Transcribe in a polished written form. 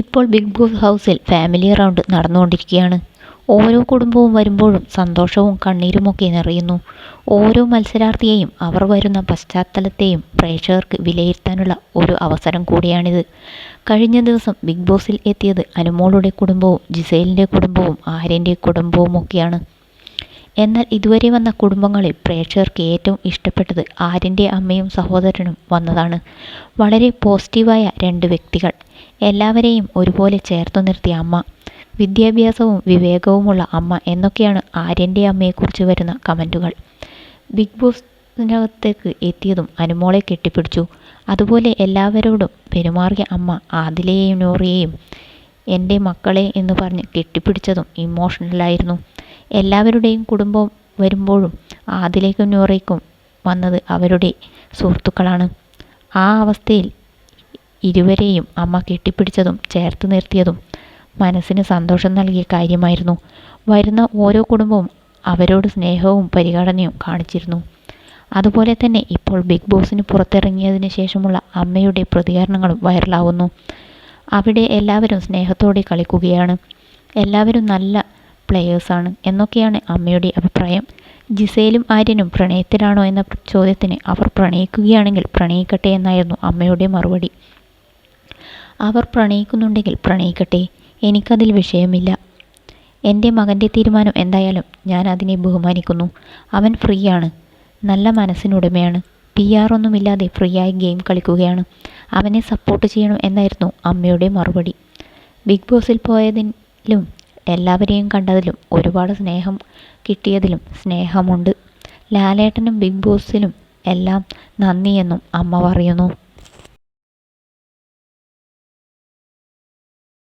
ഇപ്പോൾ big boss ഹൗസിൽ family round നടന്നുകൊണ്ടിരിക്കുകയാണ്. ഓരോ കുടുംബവും വരുമ്പോഴും സന്തോഷവും കണ്ണീരുമൊക്കെ നിറയുന്നു. ഓരോ മത്സരാർത്ഥിയെയും അവർ വരുന്ന പശ്ചാത്തലത്തെയും പ്രേക്ഷകർക്ക് വിലയിരുത്താനുള്ള ഒരു അവസരം കൂടിയാണിത്. കഴിഞ്ഞ ദിവസം ബിഗ് ബോസിൽ എത്തിയത് അനുമോളുടെ കുടുംബവും ജിസേലിൻ്റെ കുടുംബവും ആര്യൻ്റെ കുടുംബവുമൊക്കെയാണ്. എന്നാൽ ഇതുവരെ വന്ന കുടുംബങ്ങളിൽ പ്രേക്ഷകർക്ക് ഏറ്റവും ഇഷ്ടപ്പെട്ടത് ആര്യൻ്റെ അമ്മയും സഹോദരനും വന്നതാണ്. വളരെ പോസിറ്റീവായ രണ്ട് വ്യക്തികൾ, എല്ലാവരെയും ഒരുപോലെ ചേർത്തു നിർത്തിയ അമ്മ, വിദ്യാഭ്യാസവും വിവേകവുമുള്ള അമ്മ എന്നൊക്കെയാണ് ആര്യൻ്റെ അമ്മയെക്കുറിച്ച് വരുന്ന കമൻറ്റുകൾ. ബിഗ് ബോസിനകത്തേക്ക് എത്തിയതും അനുമോളെ കെട്ടിപ്പിടിച്ചു. അതുപോലെ എല്ലാവരോടും പെരുമാറിയ അമ്മ ആദിലയെയും നൂറിയെയും എൻ്റെ മക്കളെ എന്ന് പറഞ്ഞ് കെട്ടിപ്പിടിച്ചതും ഇമോഷണലായിരുന്നു. എല്ലാവരുടെയും കുടുംബം വരുമ്പോഴും ആദിലേക്കും നൂറയ്ക്കും വന്നത് അവരുടെ സുഹൃത്തുക്കളാണ്. ആ അവസ്ഥയിൽ ഇരുവരെയും അമ്മ കെട്ടിപ്പിടിച്ചതും ചേർത്ത് നിർത്തിയതും മനസ്സിന് സന്തോഷം നൽകിയ കാര്യമായിരുന്നു. വരുന്ന ഓരോ കുടുംബവും അവരോട് സ്നേഹവും പരിഗണനയും കാണിച്ചിരുന്നു. അതുപോലെ തന്നെ ഇപ്പോൾ ബിഗ് ബോസിന് പുറത്തിറങ്ങിയതിന് ശേഷമുള്ള അമ്മയുടെ പ്രതികരണങ്ങളും വൈറലാവുന്നു. അവിടെ എല്ലാവരും സ്നേഹത്തോടെ കളിക്കുകയാണ്, എല്ലാവരും നല്ല പ്ലെയേഴ്സാണ് എന്നൊക്കെയാണ് അമ്മയുടെ അഭിപ്രായം. ജിസേലും ആര്യനും പ്രണയത്തിലാണോ എന്ന ചോദ്യത്തിന് അവർ പ്രണയിക്കുകയാണെങ്കിൽ പ്രണയിക്കട്ടെ എന്നായിരുന്നു അമ്മയുടെ മറുപടി. അവർ പ്രണയിക്കുന്നുണ്ടെങ്കിൽ പ്രണയിക്കട്ടെ, എനിക്കതിൽ വിഷയമില്ല. എൻ്റെ മകൻ്റെ തീരുമാനം എന്തായാലും ഞാൻ അതിനെ ബഹുമാനിക്കുന്നു. അവൻ ഫ്രീയാണ്, നല്ല മനസ്സിനുടമയാണ്, PR ഒന്നുമില്ലാതെ ഫ്രീയായി ഗെയിം കളിക്കുകയാണ്. അവനെ സപ്പോർട്ട് ചെയ്യണം എന്നായിരുന്നു അമ്മയുടെ മറുപടി. ബിഗ് ബോസിൽ പോയതിലും എല്ലാവരെയും കണ്ടതിലും ഒരുപാട് സ്നേഹം കിട്ടിയതിലും സ്നേഹമുണ്ട്. ലാലേട്ടനും ബിഗ് ബോസിലും എല്ലാം നന്ദിയെന്നും അമ്മ പറയുന്നു.